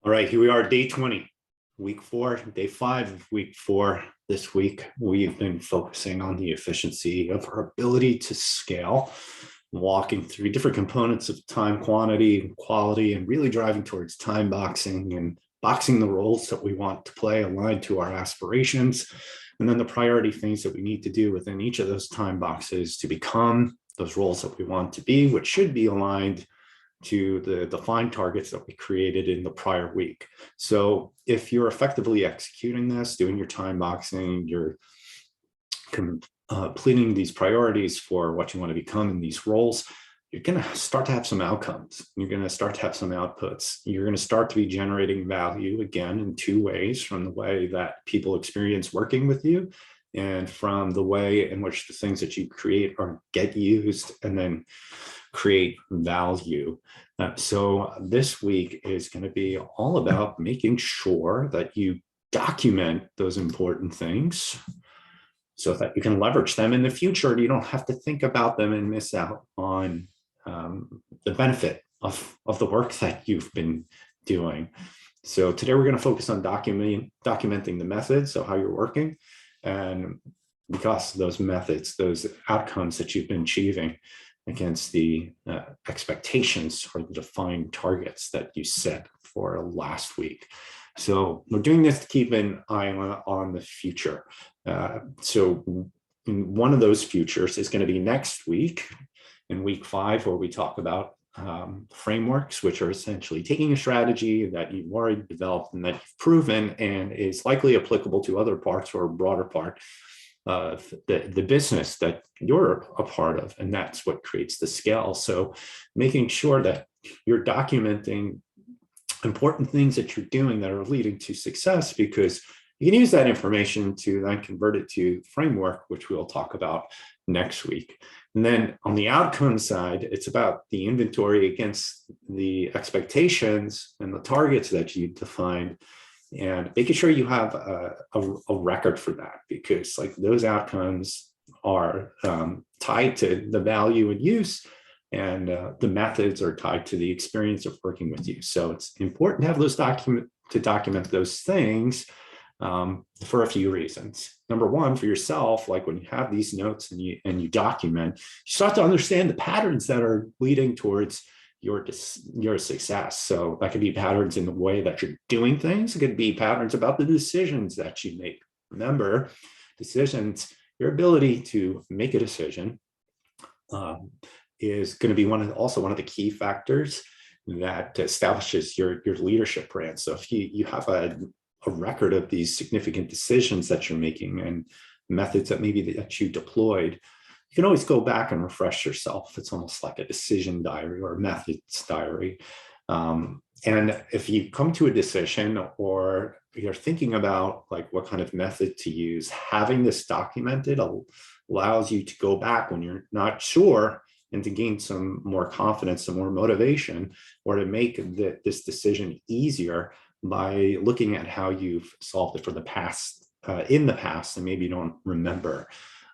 All right, here we are, day 20, week 4, day 5 of week 4. This week, we've been focusing on the efficiency of our ability to scale, walking through different components of time, quantity, quality, and really driving towards time boxing and boxing the roles that we want to play aligned to our aspirations. And then the priority things that we need to do within each of those time boxes to become those roles that we want to be, which should be aligned to the defined targets that we created in the prior week. So if you're effectively executing this, doing your time boxing, you're completing these priorities for what you want to become in these roles, you're going to start to have some outcomes. You're going to start to have some outputs. You're going to start to be generating value again in 2 ways: from the way that people experience working with you, and from the way in which the things that you create or get used and then create value. So this week is going to be all about making sure that you document those important things so that you can leverage them in the future and you don't have to think about them and miss out on the benefit of the work that you've been doing. So today we're going to focus on documenting the methods, so how you're working, and because those methods, those outcomes that you've been achieving against the expectations or the defined targets that you set for last week. So we're doing this to keep an eye on the future. So one of those futures is going to be next week, in week 5, where we talk about frameworks, which are essentially taking a strategy that you've already developed and that you've proven and is likely applicable to other parts or a broader part of the business that you're a part of, and that's what creates the scale. So making sure that you're documenting important things that you're doing that are leading to success, because you can use that information to then convert it to framework, which we'll talk about next week. And then on the outcome side, it's about the inventory against the expectations and the targets that you defined, and making sure you have a record for that, because like those outcomes are tied to the value and use, and the methods are tied to the experience of working with you. So it's important to have those document those things for a few reasons. Number one, for yourself, like when you have these notes and you document, you start to understand the patterns that are leading towards your success. So that could be patterns in the way that you're doing things. It could be patterns about the decisions that you make. Remember, decisions, your ability to make a decision is going to be also one of the key factors that establishes your leadership brand. So if you have a record of these significant decisions that you're making and methods that maybe that you deployed, you can always go back and refresh yourself. It's almost like a decision diary or a methods diary. And if you come to a decision or you're thinking about like what kind of method to use, having this documented allows you to go back when you're not sure and to gain some more confidence, some more motivation, or to make this decision easier by looking at how you've solved it for the past, in the past, and maybe you don't remember.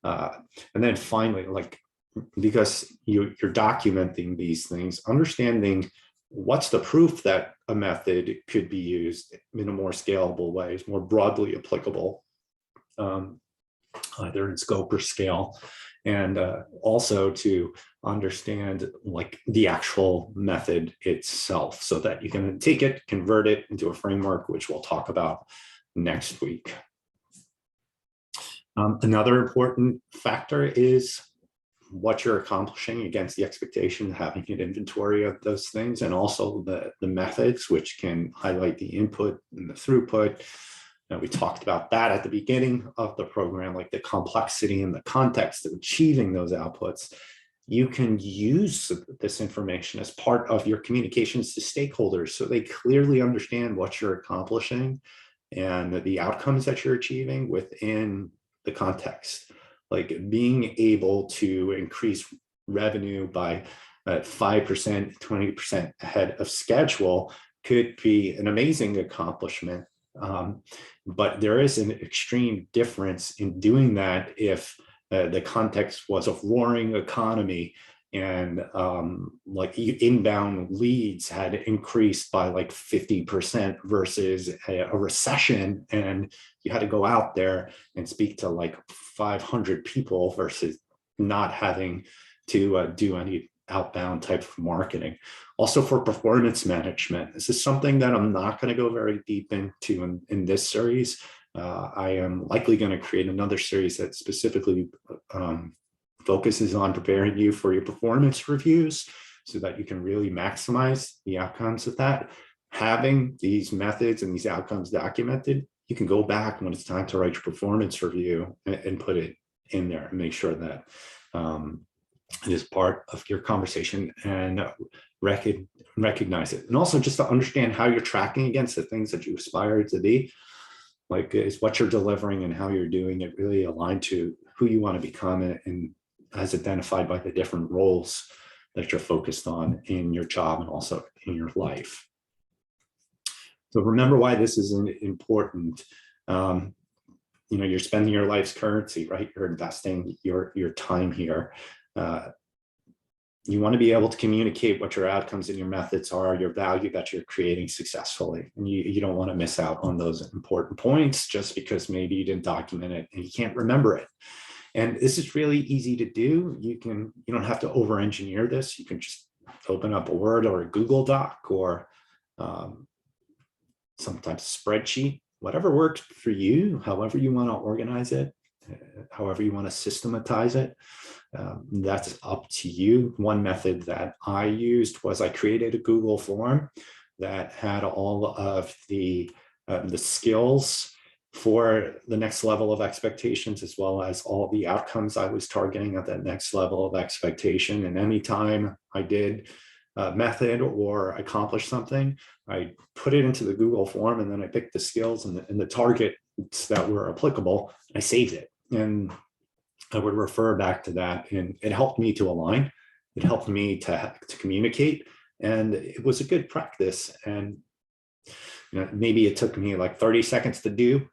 And then finally, like, because you're documenting these things, understanding what's the proof that a method could be used in a more scalable way, is more broadly applicable, either in scope or scale, and also to understand like the actual method itself, so that you can take it, convert it into a framework, which we'll talk about next week. Another important factor is what you're accomplishing against the expectation, having an inventory of those things, and also the methods, which can highlight the input and the throughput. And we talked about that at the beginning of the program, like the complexity and the context of achieving those outputs. You can use this information as part of your communications to stakeholders, so they clearly understand what you're accomplishing and the outcomes that you're achieving within the context. Like being able to increase revenue by 5%, 20% ahead of schedule could be an amazing accomplishment. But there is an extreme difference in doing that if the context was a roaring economy and like inbound leads had increased by like 50% versus a recession, and you had to go out there and speak to like 500 people versus not having to do any outbound type of marketing. Also for performance management, this is something that I'm not going to go very deep into in this series. I am likely going to create another series that specifically focuses on preparing you for your performance reviews so that you can really maximize the outcomes of that. Having these methods and these outcomes documented, you can go back when it's time to write your performance review and put it in there and make sure that it is part of your conversation and recognize it. And also just to understand how you're tracking against the things that you aspire to be. Like, is what you're delivering and how you're doing it really aligned to who you want to become and as identified by the different roles that you're focused on in your job and also in your life. So remember why this is important. You know, you're spending your life's currency, right? You're investing your time here. You want to be able to communicate what your outcomes and your methods are, your value that you're creating successfully. And you don't want to miss out on those important points just because maybe you didn't document it and you can't remember it. And this is really easy to do. You don't have to over-engineer this. You can just open up a Word or a Google Doc or some type of spreadsheet, whatever works for you, however you want to organize it, however you want to systematize it. That's up to you. One method that I used was I created a Google form that had all of the skills for the next level of expectations, as well as all the outcomes I was targeting at that next level of expectation. And anytime I did a method or accomplished something, I put it into the Google form, and then I picked the skills and the targets that were applicable. I saved it, and I would refer back to that, and it helped me to align. It helped me to communicate, and it was a good practice. And you know, maybe it took me like 30 seconds to do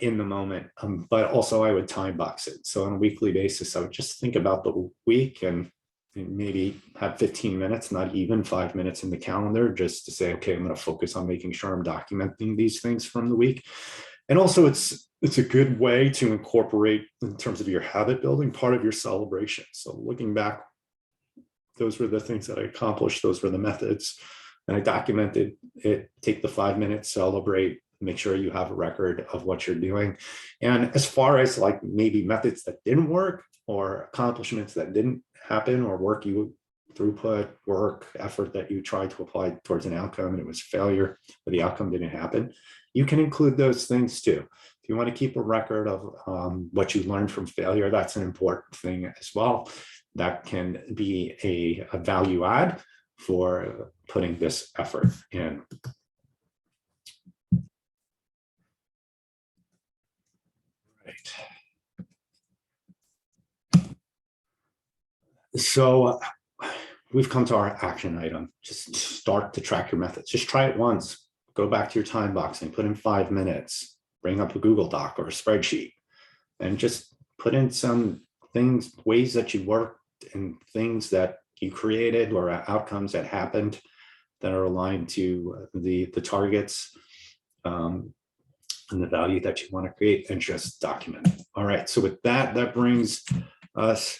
in the moment, but also I would time box it. So on a weekly basis, I would just think about the week and maybe have 15 minutes, not even 5 minutes in the calendar, just to say, okay, I'm going to focus on making sure I'm documenting these things from the week. And also it's a good way to incorporate, in terms of your habit building, part of your celebration. So looking back, those were the things that I accomplished. Those were the methods. And I documented it. Take the 5 minutes, celebrate, make sure you have a record of what you're doing. And as far as like maybe methods that didn't work or accomplishments that didn't happen, or throughput, work, effort that you tried to apply towards an outcome and it was failure, or the outcome didn't happen, you can include those things too. If you want to keep a record of what you learned from failure, that's an important thing as well. That can be a value add for putting this effort in. Right. So we've come to our action item. Just start to track your methods. Just try it once. Go back to your time boxing, put in 5 minutes, bring up a Google Doc or a spreadsheet, and just put in some things, ways that you worked and things that you created or outcomes that happened that are aligned to the targets and the value that you want to create, and just document it. All right, so with that, that brings us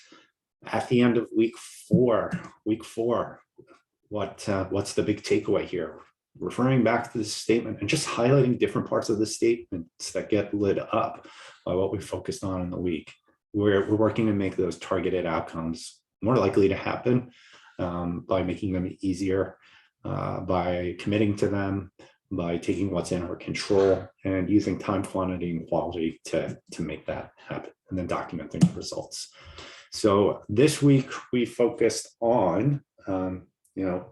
at the end of week four. What's the big takeaway here? Referring back to this statement and just highlighting different parts of the statements that get lit up by what we focused on in the week. We're working to make those targeted outcomes more likely to happen by making them easier, by committing to them, by taking what's in our control and using time, quantity, and quality to make that happen, and then documenting the results. So this week we focused on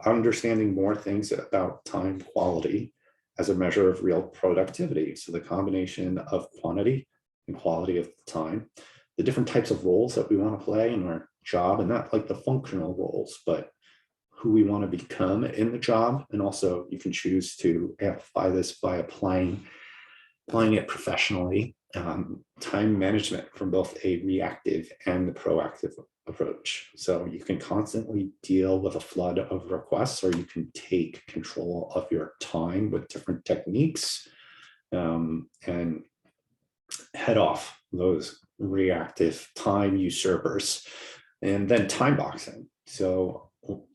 understanding more things about time quality as a measure of real productivity. So the combination of quantity and quality of time, the different types of roles that we want to play in our job, and not like the functional roles, but who we want to become in the job. And also you can choose to amplify this by applying it professionally. Time management from both a reactive and the proactive approach. So you can constantly deal with a flood of requests, or you can take control of your time with different techniques, and head off those reactive time usurpers. And then time boxing. So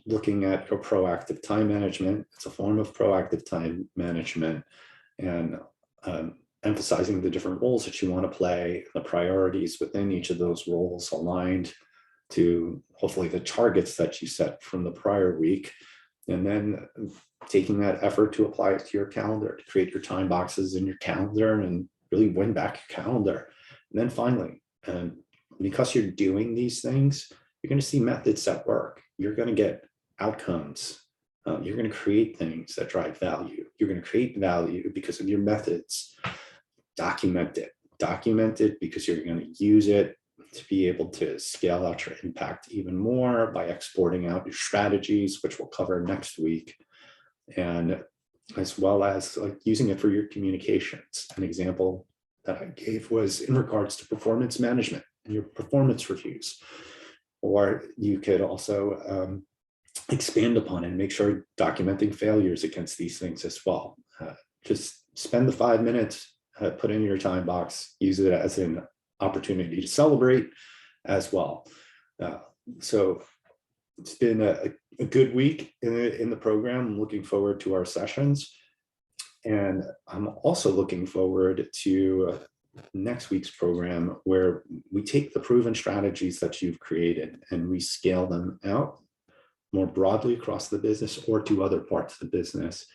looking at your proactive time management, it's a form of proactive time management, and emphasizing the different roles that you want to play, the priorities within each of those roles aligned to hopefully the targets that you set from the prior week, and then taking that effort to apply it to your calendar, to create your time boxes in your calendar and really win back your calendar. And then finally, because you're doing these things, you're going to see methods that work. You're going to get outcomes. You're going to create things that drive value. You're going to create value because of your methods. Document it because you're going to use it to be able to scale out your impact even more by exporting out your strategies, which we'll cover next week, and as well as like using it for your communications. An example that I gave was in regards to performance management and your performance reviews. Or you could also expand upon and make sure documenting failures against these things as well. Just spend the 5 minutes, put in your time box, use it as an opportunity to celebrate as well. So it's been a good week in the program. I'm looking forward to our sessions. And I'm also looking forward to next week's program, where we take the proven strategies that you've created and we scale them out more broadly across the business or to other parts of the business,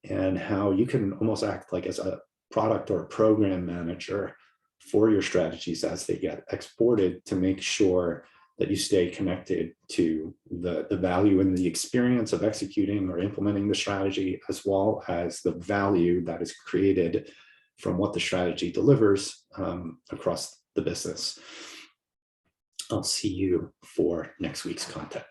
and how you can almost act like as a product or a program manager for your strategies as they get exported, to make sure that you stay connected to the value and the experience of executing or implementing the strategy, as well as the value that is created from what the strategy delivers across the business. I'll see you for next week's content.